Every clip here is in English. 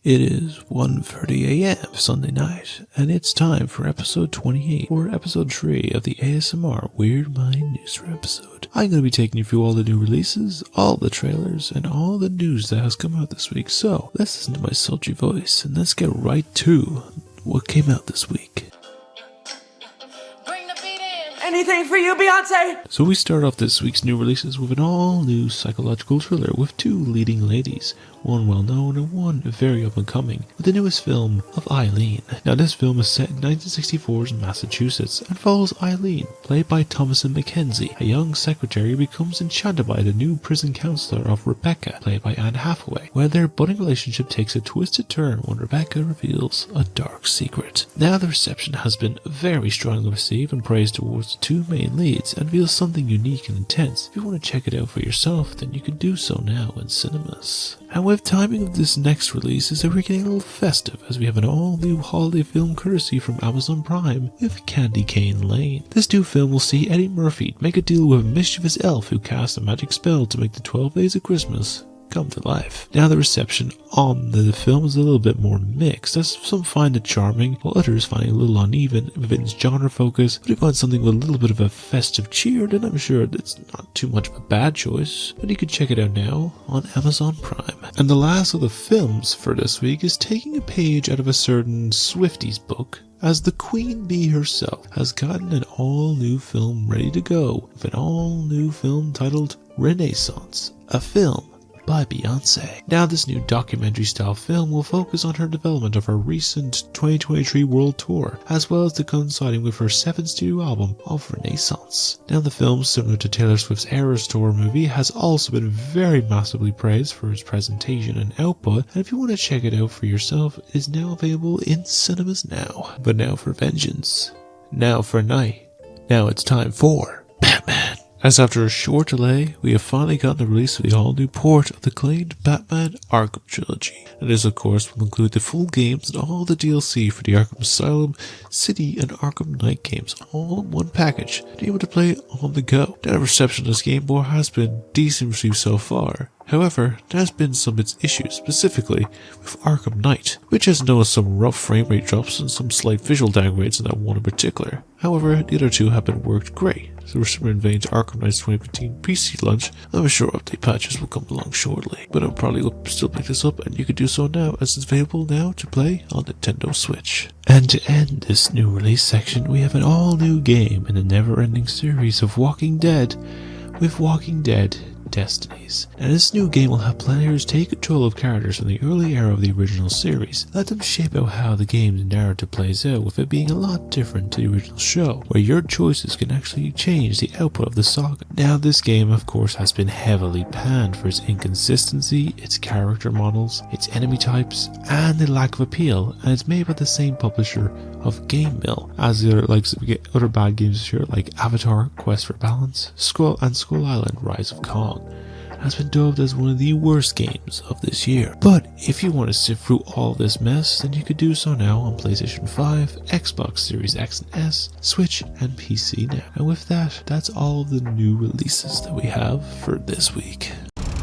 It is 1:30 a.m. Sunday night, and it's time for episode 28, or episode 3 of the ASMR Weird Mind News episode. I'm going to be taking you through all the new releases, all the trailers, and all the news that has come out this week. So, let's listen to my sultry voice, and let's get right to what came out this week. Anything for you, Beyonce? So we start off this week's new releases with an all-new psychological thriller with two leading ladies, one well-known and one very up-and-coming, with the newest film of Eileen. Now this film is set in 1964's Massachusetts and follows Eileen, played by Thomasin McKenzie, a young secretary who becomes enchanted by the new prison counselor of Rebecca, played by Anne Hathaway, where their budding relationship takes a twisted turn when Rebecca reveals a dark secret. Now the reception has been very strongly received and praised towards the two main leads and feels something unique and intense. If you want to check it out for yourself, then you can do so now in cinemas. And with timing of this next release is that we're getting a little festive, as we have an all-new holiday film courtesy from Amazon Prime with Candy Cane Lane. This new film will see Eddie Murphy make a deal with a mischievous elf who casts a magic spell to make the 12 Days of Christmas come to life. Now the reception on the film is a little bit more mixed, as some find it charming, while others find it a little uneven within its genre focus. But if you find something with a little bit of a festive cheer, then I'm sure it's not too much of a bad choice. But you can check it out now on Amazon Prime. And the last of the films for this week is taking a page out of a certain Swifties book, as the Queen Bee herself has gotten an all-new film ready to go, with an all-new film titled Renaissance, a film by Beyonce. Now this new documentary-style film will focus on her development of her recent 2023 world tour, as well as the coinciding with her 7th studio album of Renaissance. Now the film, similar to Taylor Swift's Eras Tour movie, has also been very massively praised for its presentation and output, and if you want to check it out for yourself, it is now available in cinemas now. But now for vengeance. Now for night. Now it's time for Batman. As after a short delay, we have finally gotten the release of the all-new port of the acclaimed Batman Arkham trilogy. And this, of course, will include the full games and all the DLC for the Arkham Asylum, City, and Arkham Knight games, all in one package, to be able to play on the go. Now, the reception of this game board has been decent received so far. However, there has been some of its issues, specifically with Arkham Knight, which has noticed some rough frame rate drops and some slight visual downgrades in that one in particular. However, the other two have been worked great. So we're similar in vein to Arkham Knight's 2015 PC launch, and I'm sure update patches will come along shortly. But I'll probably still pick this up, and you can do so now, as it's available now to play on Nintendo Switch. And to end this new release section, we have an all-new game in the never-ending series of Walking Dead, with Walking Dead Destinies. Now this new game will have players take control of characters from the early era of the original series, let them shape out how the game's narrative plays out, with it being a lot different to the original show, where your choices can actually change the output of the saga. Now this game, of course, has been heavily panned for its inconsistency, its character models, its enemy types, and the lack of appeal, and it's made by the same publisher of Game Mill as the other bad games this year, like Avatar: Quest for Balance, Skull Island: Rise of Kong. Has been dubbed as one of the worst games of this year. But if you want to sift through all this mess, then you could do so now on PlayStation 5, Xbox Series X and S, Switch, and PC now. And with that, that's all of the new releases that we have for this week.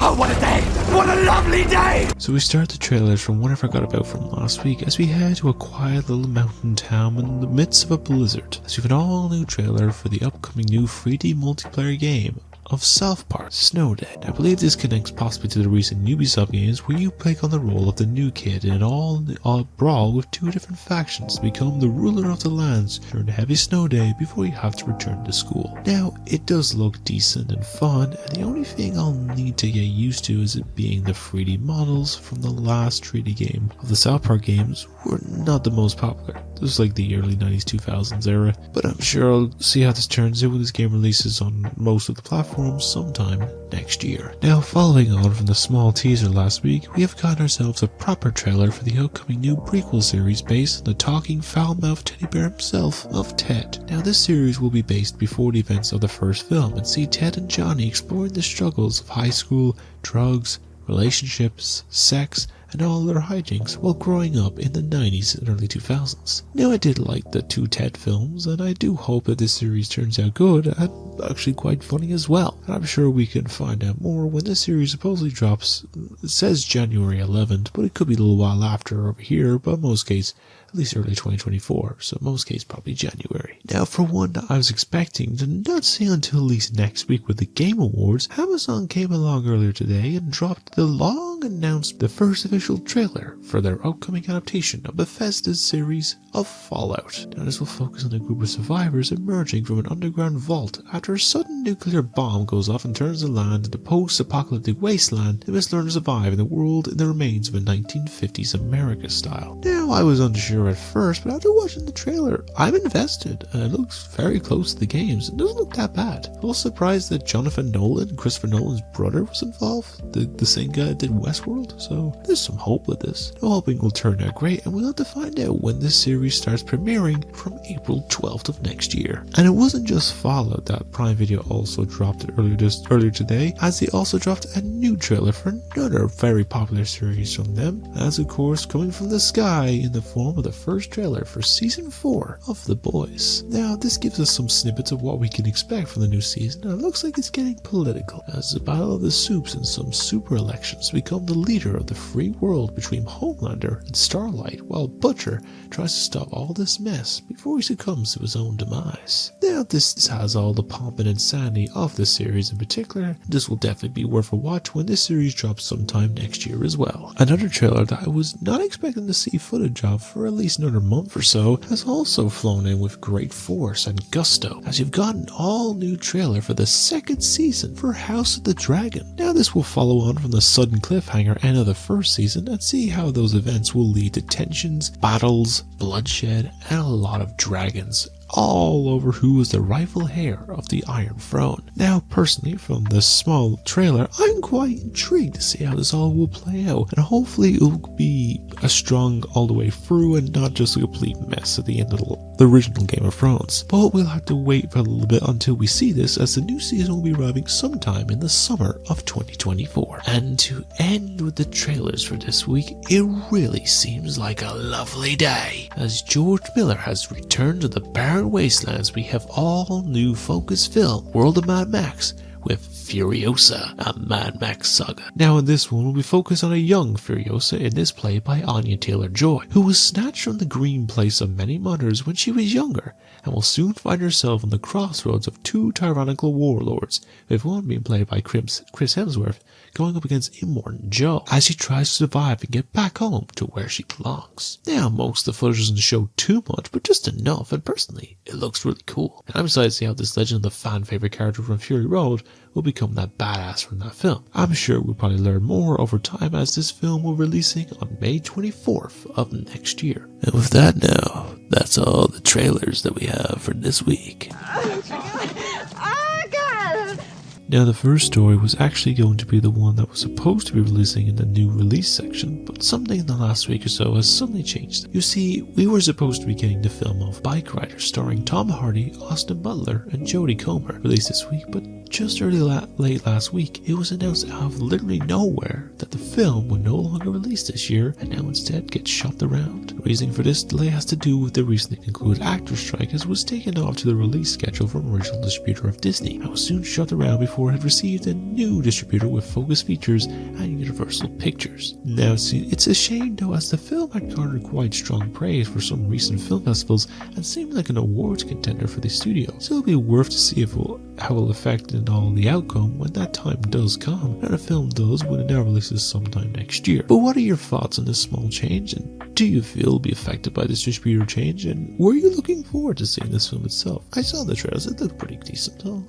Oh, what a day! What a lovely day! So we start the trailers from what I forgot about from last week, as we head to a quiet little mountain town in the midst of a blizzard, as we have an all-new trailer for the upcoming new 3D multiplayer game of South Park Snow Day. I believe this connects possibly to the recent Ubisoft games, where you take on the role of the new kid in an all brawl with two different factions to become the ruler of the lands during a heavy snow day before you have to return to school. Now, it does look decent and fun, and the only thing I'll need to get used to is it being the 3D models from the last 3D game of the South Park games were not the most popular. This was like the early 90s 2000s era, but I'm sure I'll see how this turns out when this game releases on most of the platforms sometime next year. Now, following on from the small teaser last week, we have gotten ourselves a proper trailer for the upcoming new prequel series based on the talking foul-mouthed teddy bear himself of Ted. Now, this series will be based before the events of the first film and see Ted and Johnny exploring the struggles of high school, drugs, relationships, sex, and all their hijinks while growing up in the 90s and early 2000s. Now, I did like the two Ted films, and I do hope that this series turns out good, and actually quite funny as well. And I'm sure we can find out more when this series supposedly drops. It says January 11th, but it could be a little while after over here, but in most cases, at least early 2024, so in most cases probably January. Now for one that I was expecting to not see until at least next week with the Game Awards, Amazon came along earlier today and dropped the long announced the first official trailer for their upcoming adaptation of Bethesda's series of Fallout. Now this will focus on a group of survivors emerging from an underground vault after a sudden nuclear bomb goes off and turns the land into post-apocalyptic wasteland. They must learn to survive in the world in the remains of a 1950s America style. Now I was unsure at first, but after watching the trailer, I'm invested. It looks very close to the games. It doesn't look that bad. I was surprised that Jonathan Nolan, Christopher Nolan's brother, was involved. The same guy that did Westworld, so there's some hope with this. I'm hoping it will turn out great, and we'll have to find out when this series starts premiering from April 12th of next year. And it wasn't just Fallout that Prime Video also dropped it earlier today, as they also dropped a new trailer for another very popular series from them, as of course coming from the sky in the form of the first trailer for season 4 of The Boys. Now this gives us some snippets of what we can expect from the new season, and it looks like it's getting political, as the Battle of the Soups and some super elections become the leader of the free world between Homelander and Starlight, while Butcher tries to stop all this mess before he succumbs to his own demise. Now this has all the pomp and insanity of the series in particular. This will definitely be worth a watch when this series drops sometime next year as well. Another trailer that I was not expecting to see footage of for at least another month or so has also flown in with great force and gusto, as you've got an all new trailer for the second season for House of the Dragon. Now this will follow on from the sudden cliffhanger end of the first season and see how those events will lead to tensions, battles, bloodshed, and a lot of dragons all over who is the rightful heir of the Iron Throne. Now personally, from this small trailer, I'm quite intrigued to see how this all will play out, and hopefully it will be a strong all the way through and not just a complete mess at the end of the original Game of Thrones. But we'll have to wait for a little bit until we see this, as the new season will be arriving sometime in the summer of 2024. And to end with the trailers for this week, it really seems like a lovely day, as George Miller has returned to the barren wastelands. We have all new focus film, World of Mad Max, with Furiosa, a Mad Max saga. Now in this one, we focus on a young Furiosa, in this play by Anya Taylor-Joy, who was snatched from the green place of many mothers when she was younger, and will soon find herself on the crossroads of two tyrannical warlords, with one being played by Chris Hemsworth, going up against Immortan Joe, as she tries to survive and get back home to where she belongs. Now most of the footage doesn't show too much, but just enough, and personally, it looks really cool. And I'm excited to see how this legend of the fan favorite character from Fury Road will become that badass from that film. I'm sure we'll probably learn more over time, as this film will be releasing on May 24th of next year. And with that now, that's all the trailers that we have for this week. Now the first story was actually going to be the one that was supposed to be releasing in the new release section, but something in the last week or so has suddenly changed. You see, we were supposed to be getting the film of Bike Rider starring Tom Hardy, Austin Butler, and Jodie Comer released this week, but just late last week, it was announced out of literally nowhere that the film would no longer release this year and now instead get shopped around. The reason for this delay has to do with the recently concluded actors' strike, as was taken off to the release schedule from original distributor of Disney and was soon shut around before it had received a new distributor with Focus Features and Universal Pictures. Now it's a shame though, as the film had garnered quite strong praise for some recent film festivals and seemed like an awards contender for the studio, so it'll be worth to see how it will affect and all the outcome when that time does come, and the film does when it now releases sometime next year. But what are your thoughts on this small change, and do you feel it'll be affected by this distributor change, and were you looking forward to seeing this film itself? I saw the trailers, it looked pretty decent, so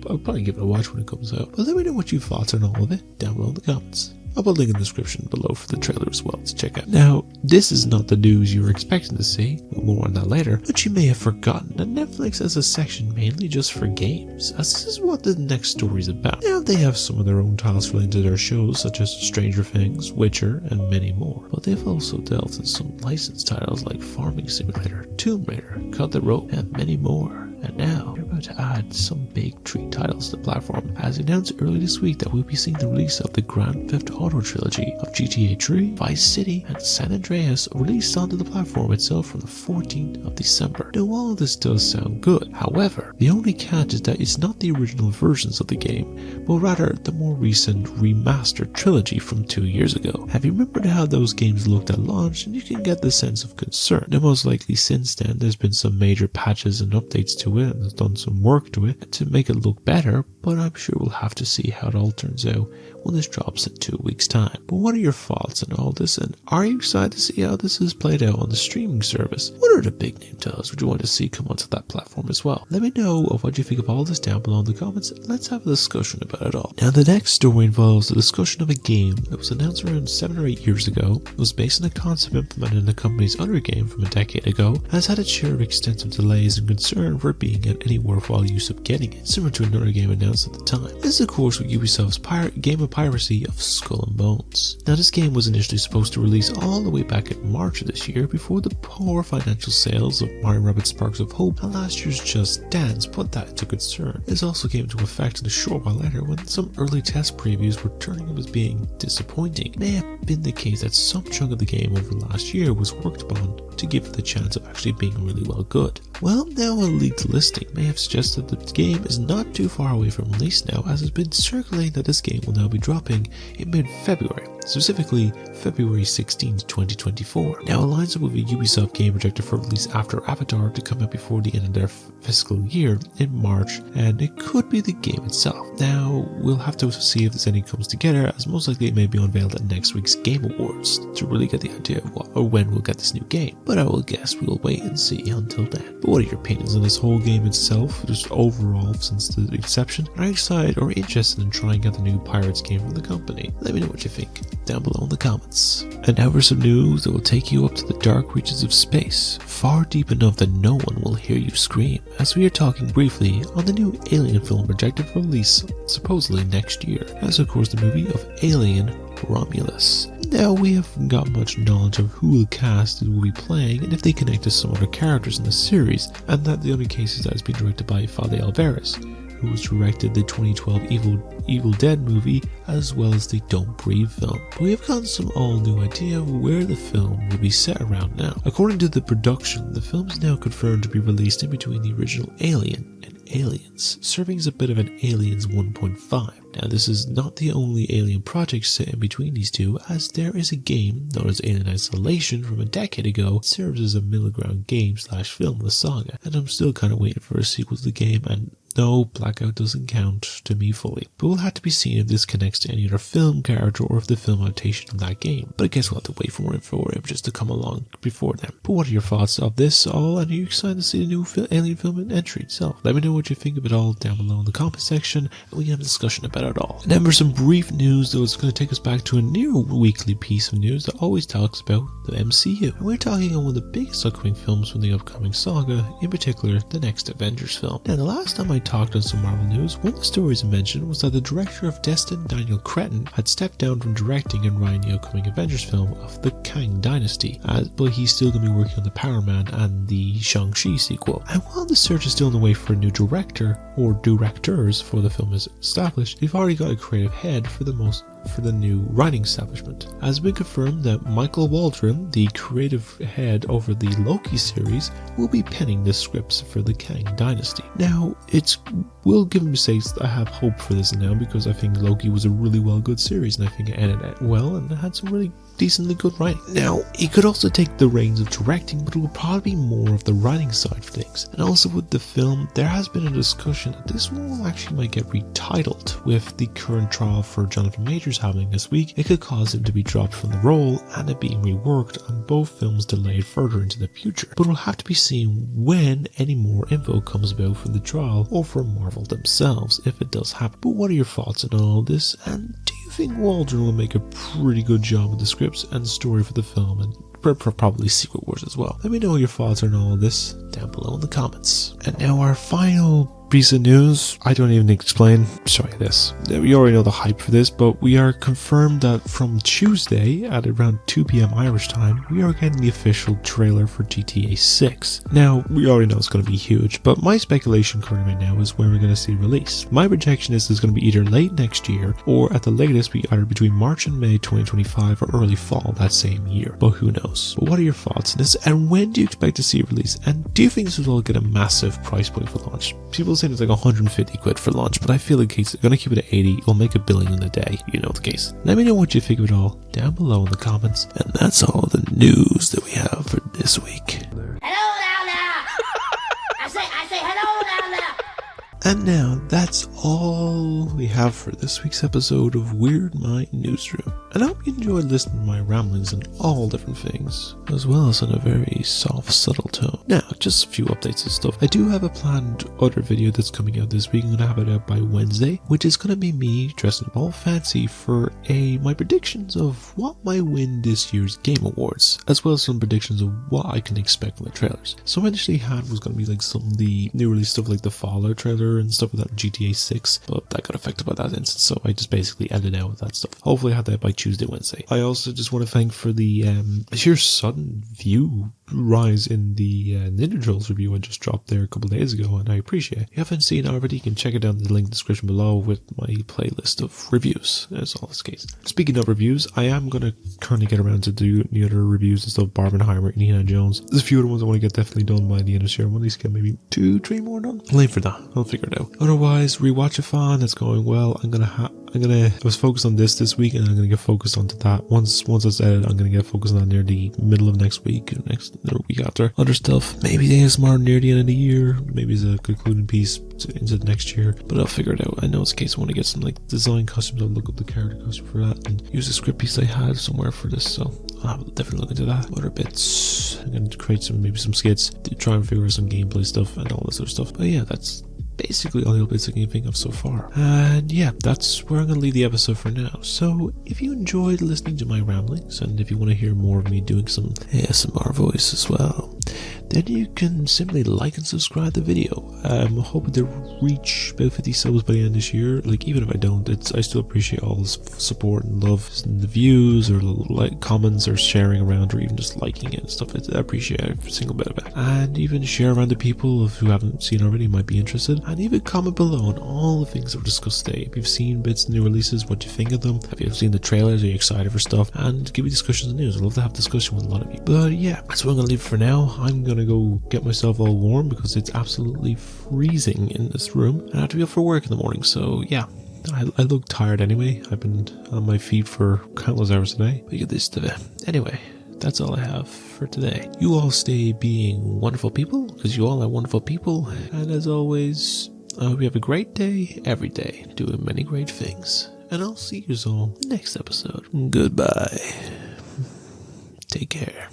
I'll probably give it a watch when it comes out. But let me know what your thoughts on all of it down below in the comments. I'll put a link in the description below for the trailer as well to check out. Now, this is not the news you were expecting to see, more on that later, but you may have forgotten that Netflix has a section mainly just for games, as this is what the next story is about. Now, they have some of their own titles related to their shows, such as Stranger Things, Witcher, and many more, but they've also dealt in some licensed titles like Farming Simulator, Tomb Raider, Cut the Rope, and many more. And now, they're about to add some big treat titles to the platform, as announced earlier this week that we'll be seeing the release of the Grand Theft Auto trilogy of GTA 3, Vice City, and San Andreas released onto the platform itself from the 14th of December. Now all of this does sound good, however, the only catch is that it's not the original versions of the game, but rather the more recent remastered trilogy from 2 years ago. Have you remembered how those games looked at launch, and you can get the sense of concern. Now most likely since then there's been some major patches and updates to it, and has done some work to it to make it look better, but I'm sure we'll have to see how it all turns out when this drops in 2 weeks' time. But what are your thoughts on all this, and are you excited to see how this is played out on the streaming service? What are the big name titles would you want to see come onto that platform as well? Let me know of what you think of all this down below in the comments, and let's have a discussion about it all. Now the next story involves the discussion of a game that was announced around 7 or 8 years ago. It was based on a concept implemented in the company's other game from a decade ago, and has had its share of extensive delays and concern for it being at any worthwhile use of getting it, similar to another game announced at the time. This is of course with Ubisoft's game of piracy of Skull and Bones. Now this game was initially supposed to release all the way back in March of this year before the poor financial sales of Mario Rabbids Sparks of Hope and last year's Just Dance put that into concern. This also came into effect in a short while later when some early test previews were turning up as being disappointing. It may have been the case that some chunk of the game over the last year was worked upon to give it the chance of actually being really well good. Well, now a leaked listing may have suggested that the game is not too far away from release now, as it's been circulating that this game will now be dropping in mid-February, specifically February 16, 2024. Now it lines up with a Ubisoft game projected for release after Avatar to come out before the end of their fiscal year in March, and it could be the game itself. Now we'll have to see if this any comes together, as most likely it may be unveiled at next week's Game Awards to really get the idea of what or when we'll get this new game, but I will guess we'll wait and see until then. But what are your opinions on this whole game itself, just overall since the inception? Are you excited or interested in trying out the new Pirates game from the company? Let me know what you think down below in the comments. And now for some news that will take you up to the dark reaches of space, far deep enough that no one will hear you scream, as we are talking briefly on the new Alien film projected for release supposedly next year, as of course the movie of Alien Romulus. Now we haven't got much knowledge of who the cast will be playing and if they connect to some other characters in the series, and that the only case is that it's been directed by Fede Alvarez, who has directed the 2012 Evil Dead movie as well as the Don't Breathe film. But we have gotten some all new idea of where the film will be set around now. According to the production, the film is now confirmed to be released in between the original Alien and Aliens, serving as a bit of an Aliens 1.5. Now this is not the only Alien project set in between these two, as there is a game known as Alien Isolation from a decade ago that serves as a middle ground game / film of the saga, and I'm still kind of waiting for a sequel to the game, and no, Blackout doesn't count to me fully. But we'll have to be seen if this connects to any other film character or if the film adaptation of that game. But I guess we'll have to wait for more info or images to come along before then. But what are your thoughts of this all, and are you excited to see the new Alien film and entry itself? Let me know what you think of it all down below in the comment section, and we can have a discussion about it all. And then for some brief news that is going to take us back to a near weekly piece of news that always talks about the MCU. And we're talking on one of the biggest upcoming films from the upcoming saga, in particular the next Avengers film. Now the last time I talked on some Marvel news, one of the stories I mentioned was that the director of Destin, Daniel Cretton, had stepped down from directing and writing the upcoming Avengers film of the Kang Dynasty, but he's still going to be working on the Power Man and the Shang-Chi sequel. And while the search is still on the way for a new director or directors for the film is established, they've already got a creative head for the new writing establishment. It has been confirmed that Michael Waldron, the creative head over the Loki series, will be penning the scripts for the Kang Dynasty. Now, will give me sakes, I have hope for this now, because I think Loki was a really well good series, and I think it ended well and it had some really decently good writing. Now, he could also take the reins of directing, but it will probably be more of the writing side of things. And also with the film, there has been a discussion that this one actually might get retitled. With the current trial for Jonathan Majors happening this week, it could cause him to be dropped from the role and it being reworked and both films delayed further into the future. But we'll have to be seen when any more info comes about from the trial or from Marvel themselves, if it does happen. But what are your thoughts on all this, and do you think Waldron will make a pretty good job with the scripts and story for the film, and probably Secret Wars as well? Let me know your thoughts on all this down below in the comments. And now our final recent news, I don't even explain. Sorry, this. We already know the hype for this, but we are confirmed that from Tuesday at around 2 p.m. Irish time, we are getting the official trailer for GTA 6. Now, we already know it's going to be huge, but my speculation currently right now is when we're going to see release. My projection is it's going to be either late next year, or at the latest be either between March and May 2025 or early fall that same year. But who knows? But what are your thoughts on this, and when do you expect to see it release? And do you think this will get a massive price point for launch? People saying it's like 150 quid for launch, but I feel like it's going to keep it at 80. It'll make $1 billion in a day. You know the case. Let me know what you think of it all down below in the comments. And that's all the news that we have for this week. Hello down there! I say hello down there! And now, that's all we have for this week's episode of Weird Mind Newsroom. And I hope you enjoyed listening to my ramblings on all different things, as well as in a very soft, subtle tone. Now, just a few updates and stuff. I do have a planned other video that's coming out this week. I'm going to have it out by Wednesday, which is going to be me dressing up all fancy for my predictions of what might win this year's Game Awards, as well as some predictions of what I can expect from the trailers. So I initially had was going to be like some of the new release stuff like the Fallout trailer and stuff with that GTA 6, but that got affected by that instance, so I just basically ended out with that stuff. Hopefully I had that by Tuesday, Wednesday. I also just want to thank for the sheer sudden view rise in the Ninja Turtles review I just dropped there a couple of days ago, and I appreciate it. If you haven't seen it already, you can check it down in the link in the description below with my playlist of reviews, as all this case. Speaking of reviews, I am going to currently get around to do the other reviews and stuff, Barbenheimer and Indiana Jones. There's a few other ones I want to get definitely done by the end of this year. I want to at least get maybe 2-3 more done. I'll aim for that. I'll figure it out. Otherwise, rewatchathon, that's going well. I was focused on this week, and I'm gonna get focused onto that. Once it's edited, I'm gonna get focused on near the middle of next week, or week after. Other stuff, maybe ASMR near the end of the year, maybe as a concluding piece into the next year, but I'll figure it out. I know it's a case I want to get some like design costumes. I'll look up the character costume for that and use the script piece I had somewhere for this, so I'll definitely look into that. Other bits, I'm gonna create maybe some skits to try and figure out some gameplay stuff and all this other stuff. But yeah, that's basically all the updates I can think of so far. And yeah, that's where I'm going to leave the episode for now. So if you enjoyed listening to my ramblings, and if you want to hear more of me doing some ASMR voice as well, then you can simply like and subscribe the video. I'm hoping to reach about 50 subs by the end of this year. Like, even if I don't, I still appreciate all the support and love and the views, or like comments, or sharing around, or even just liking it and stuff. I appreciate every single bit of it. And even share around to people who haven't seen already, might be interested. And even comment below on all the things I've discussed today. If you've seen bits of new releases, what you think of them. Have you seen the trailers? Are you excited for stuff? And give me discussions and news. I'd love to have discussion with a lot of you. But yeah, that's what I'm going to leave for now. I'm going to go get myself all warm because it's absolutely freezing in this room. And I have to be up for work in the morning. So yeah, I look tired anyway. I've been on my feet for countless hours today. But you get used to it. Anyway, that's all I have for today. You all stay being wonderful people, because you all are wonderful people. And as always, I hope you have a great day every day, doing many great things. And I'll see you all next episode. Goodbye. Take care.